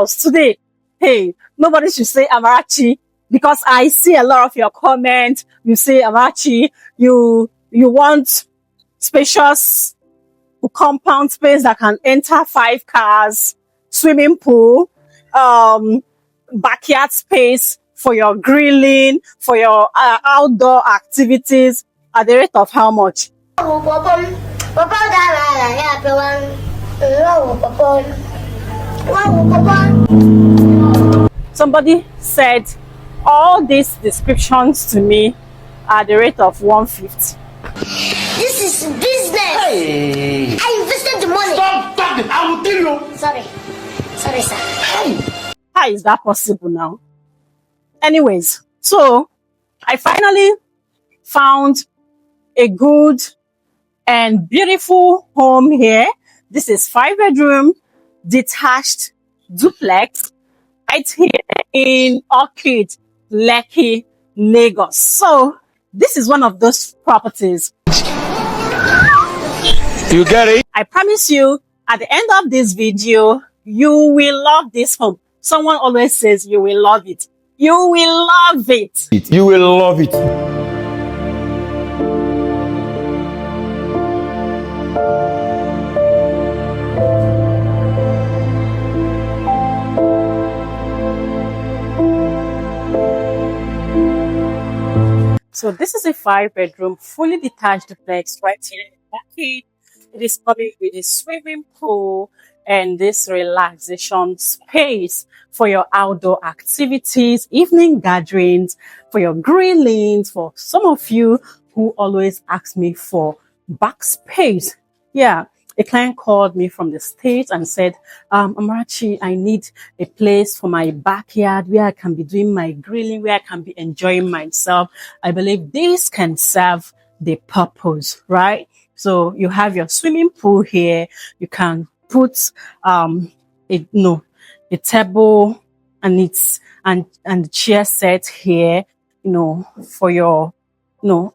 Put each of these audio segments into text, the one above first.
house today. Hey, nobody should say Amarachi, because I see a lot of your comments. You say Amarachi, you want spacious compound space that can enter 5 cars, swimming pool, backyard space for your grilling, for your outdoor activities at the rate of how much? Somebody said all these descriptions to me at the rate of 150. This is business. Hey. I invested the money. Stop talking. I will kill you. Sorry, sir. Hey. How is that possible now? Anyways, so I finally found a good and beautiful home here. This is 5-bedroom detached duplex right here in Orchid, Lekki, Lagos. So this is one of those properties. You get it? I promise you, at the end of this video, you will love this home. Someone always says you will love it. You will love it. You will love it. So this is a 5-bedroom, fully detached duplex right here in Lekki. It is coming with a swimming pool and this relaxation space for your outdoor activities, evening gatherings, for your grilling, for some of you who always ask me for backspace. Yeah, a client called me from the States and said, Amarachi, I need a place for my backyard where I can be doing my grilling, where I can be enjoying myself. I believe this can serve the purpose, right? So you have your swimming pool here. You can put a table and the chair set here, for your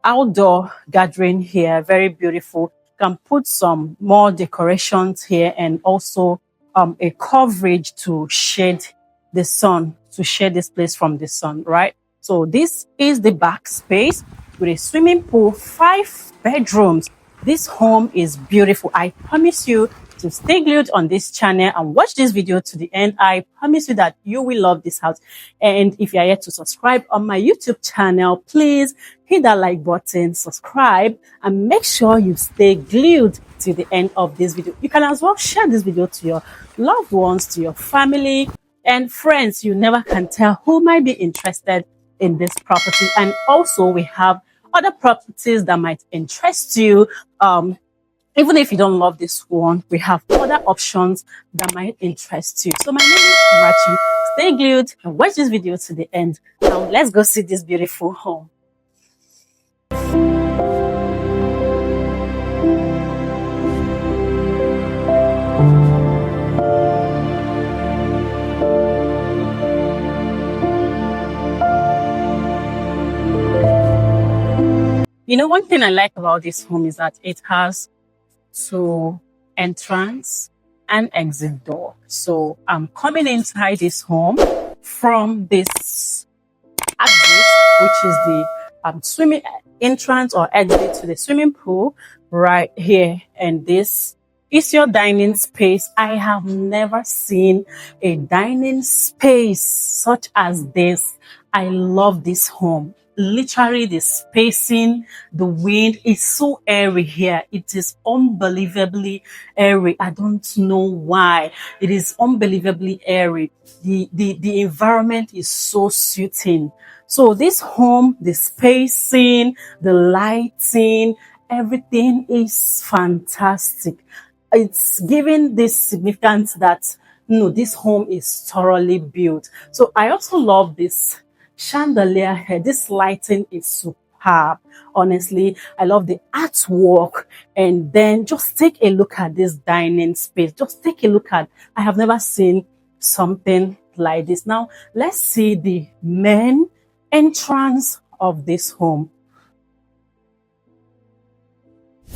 outdoor gathering here. Very beautiful. You can put some more decorations here and also a coverage to shade the sun, to shade this place from the sun, right? So this is the back space with a swimming pool, 5 bedrooms. This home is beautiful. I promise you to stay glued on this channel and watch this video to the end. I promise you that you will love this house. And if you are yet to subscribe on my YouTube channel, please hit that like button, subscribe, and make sure you stay glued to the end of this video. You can as well share this video to your loved ones, to your family and friends. You never can tell who might be interested in this property. And also we have other properties that might interest you. Even if you don't love this one, we have other options that might interest you. So my name is Amarachi. Stay glued and watch this video to the end. Now let's go see this beautiful home. One thing I like about this home is that it has 2 entrance and exit door. So I'm coming inside this home from this exit, which is the swimming entrance or exit to the swimming pool right here. And this is your dining space. I have never seen a dining space such as this. I love this home. Literally the spacing, the wind is so airy here. It is unbelievably airy. I don't know why. It is unbelievably airy. The environment is so soothing. So this home, the spacing, the lighting, everything is fantastic. It's giving this significance that this home is thoroughly built. So I also love this chandelier here. This lighting is superb. Honestly, I love the artwork. And then just take a look at this dining space. Just take a look at, I have never seen something like this. Now, let's see the main entrance of this home.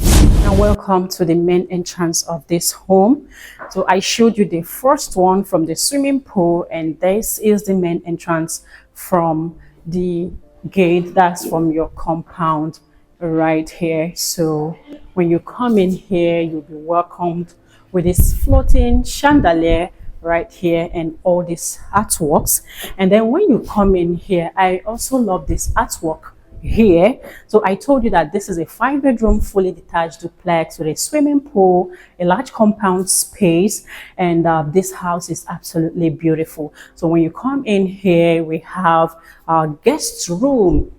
Now, Welcome to the main entrance of this home. So I showed you the first one from the swimming pool, and this is the main entrance from the gate. That's from your compound right here. So when you come in here, you'll be welcomed with this floating chandelier right here and all these artworks. And then when you come in here, I also love this artwork here. So I told you that this is a 5-bedroom fully detached duplex with a swimming pool, a large compound space, and this house is absolutely beautiful. So when you come in here, we have our guest room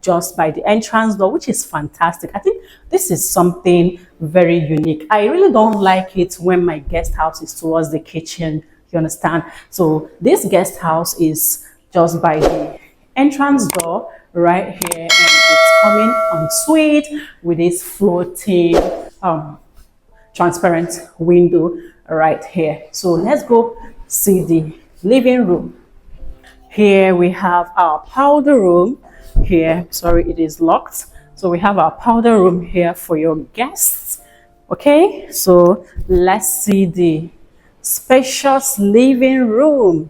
just by the entrance door, which is fantastic. I think this is something very unique. I really don't like it when my guest house is towards the kitchen, you understand? So this guest house is just by the entrance door right here, and it's coming en suite with this floating transparent window right here. So let's go see the living room. Here we have our powder room. Here, sorry, it is locked. So we have our powder room here for your guests. Okay, so let's see the spacious living room.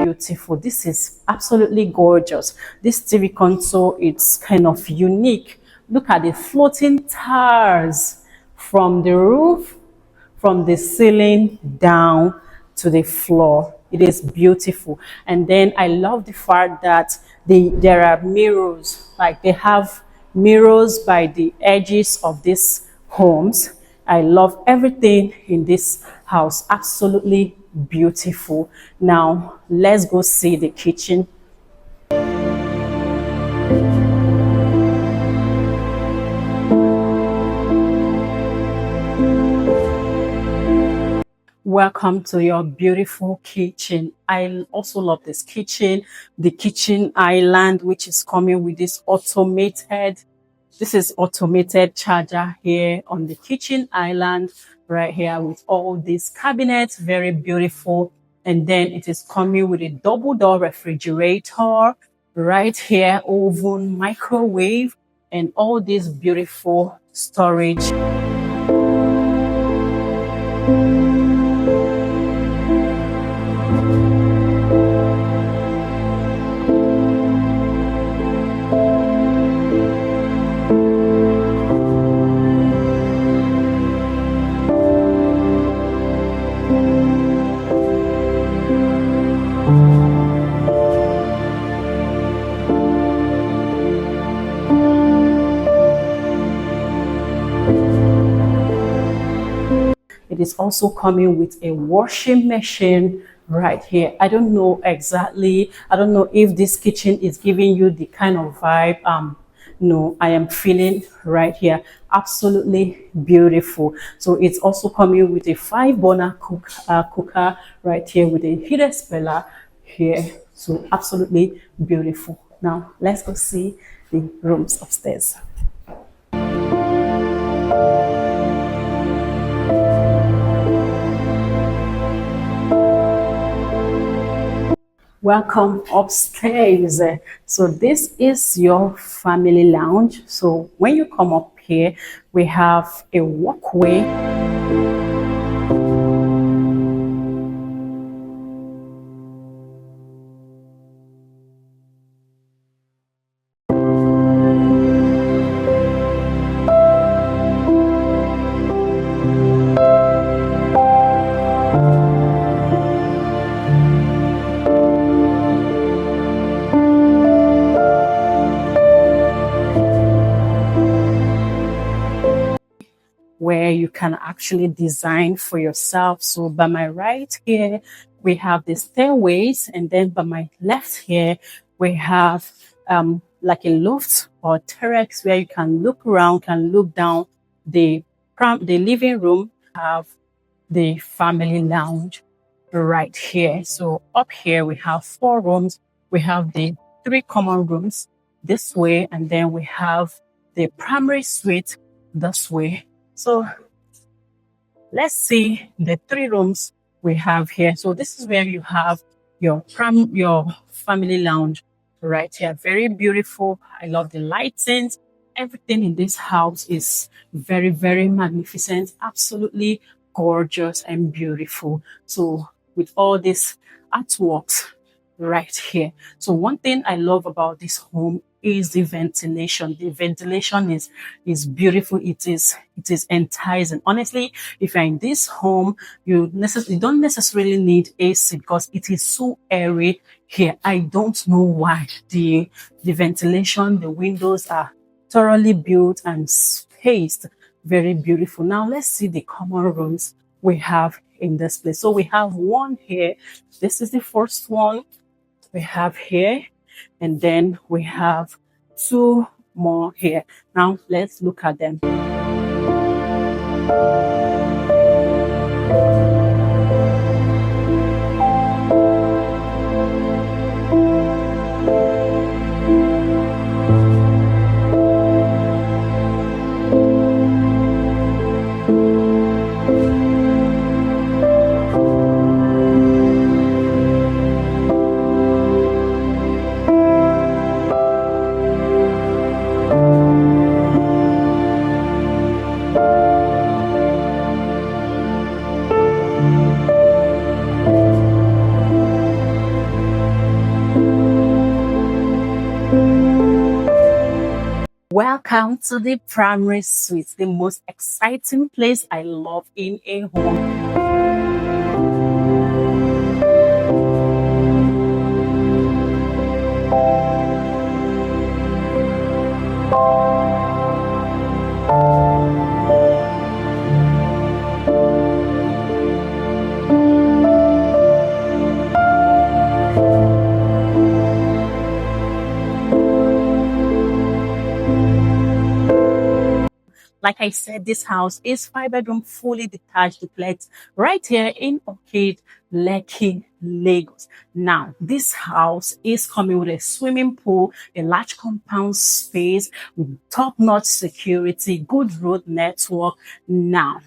Beautiful. This is absolutely gorgeous. This TV console, it's kind of unique. Look at the floating tiles from the roof, from the ceiling down to the floor. It is beautiful. And then I love the fact that there are mirrors, like they have mirrors by the edges of these homes. I love everything in this house. Absolutely beautiful. Now let's go see the kitchen. Welcome to your beautiful kitchen. I also love this kitchen, the kitchen island, which is coming with this automated charger here on the kitchen island right here with all these cabinets, very beautiful. And then it is coming with a double door refrigerator right here, oven, microwave, and all this beautiful storage. It is also coming with a washing machine right here. I don't know if this kitchen is giving you the kind of vibe no, I am feeling right here. Absolutely beautiful. So it's also coming with a 5-burner cooker right here with a heated speller here. So absolutely beautiful. Now let's go see the rooms upstairs. Welcome upstairs. So this is your family lounge. So when you come up here, we have a walkway. Where you can actually design for yourself. So by my right here, we have the stairways, and then by my left here, we have like a loft or terrace where you can look around, can look down the the living room, have the family lounge right here. So up here we have 4 rooms. We have the 3 common rooms this way, and then we have the primary suite this way. So let's see the 3 rooms we have here. So this is where you have your family lounge right here. Very beautiful. I love the lightings. Everything in this house is very, very magnificent. Absolutely gorgeous and beautiful. So with all these artworks right here. So one thing I love about this home is the ventilation. The ventilation is beautiful. It is enticing. Honestly, if you're in this home, you don't necessarily need AC because it is so airy here. I don't know why. The ventilation, the windows are thoroughly built and spaced. Very beautiful. Now let's see the common rooms we have in this place. So we have one here. This is the first one we have here, and then we have 2 more here. Now let's look at them. Welcome to the primary suite, the most exciting place I love in a home. Like I said, this house is 5 bedroom, fully detached duplex right here in Orchid, Lekki, Lagos. Now, this house is coming with a swimming pool, a large compound space, with top-notch security, good road network. Now,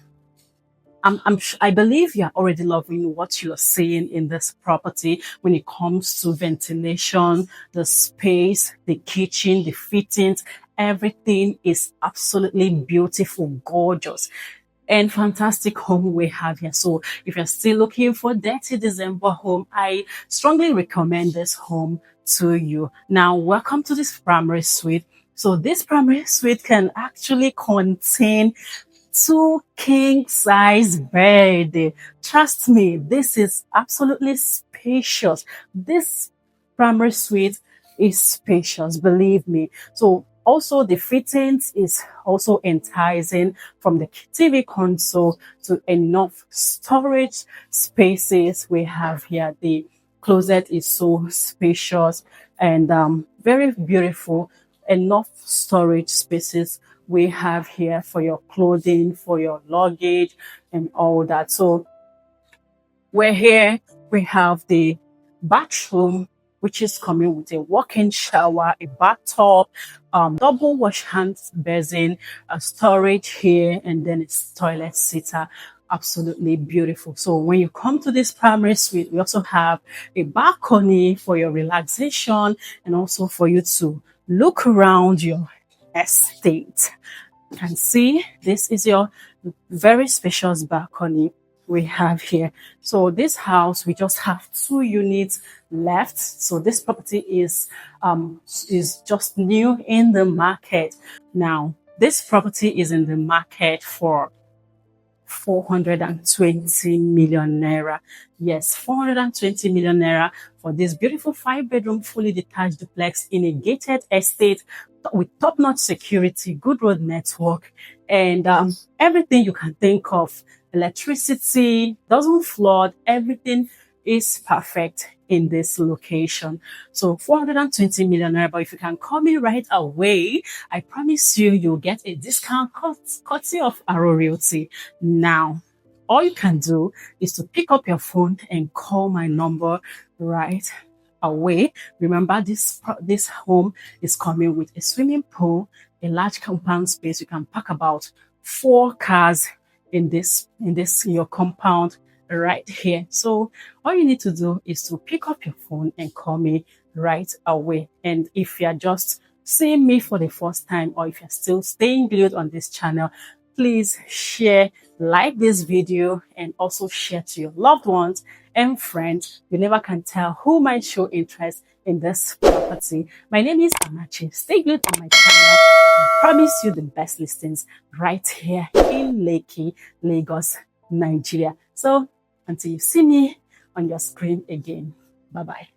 I believe you're already loving what you're seeing in this property when it comes to ventilation, the space, the kitchen, the fittings. Everything is absolutely beautiful, gorgeous, and fantastic home we have here. So if you're still looking for dirty December home, I strongly recommend this home to you. Now, welcome to this primary suite. So this primary suite can actually contain 2 king-size bed. Trust me, this is absolutely spacious. This primary suite is spacious, believe me. So also the fittings is also enticing, from the TV console to enough storage spaces we have here. The closet is so spacious and very beautiful. Enough storage spaces we have here for your clothing, for your luggage, and all that. So we're here. We have the bathroom, which is coming with a walk-in shower, a bathtub, double wash hand basin, a storage here, and then it's toilet seater. Absolutely beautiful. So when you come to this primary suite, we also have a balcony for your relaxation and also for you to look around your estate. You can see this is your very spacious balcony we have here. So this house, we just have 2 units left. So this property is just new in the market. Now, this property is in the market for 420 million naira. Yes, 420 million naira for this beautiful 5-bedroom, fully detached duplex in a gated estate with top-notch security, good road network, and everything you can think of. Electricity doesn't flood. Everything is perfect in this location. So 420 million naira. But if you can call me right away, I promise you, you'll get a discount courtesy of Arrow Realty. Now, all you can do is to pick up your phone and call my number right away. Remember, this home is coming with a swimming pool, a large compound space. You can park about 4 cars in this your compound right here. So all you need to do is to pick up your phone and call me right away. And if you're just seeing me for the first time, or if you're still staying glued on this channel, please share, like this video, and also share to your loved ones and friends. You never can tell who might show interest in this property. My name is Amachi. Stay glued on my channel. I promise you the best listings right here in Lekki, Lagos, Nigeria. So until you see me on your screen again, bye-bye.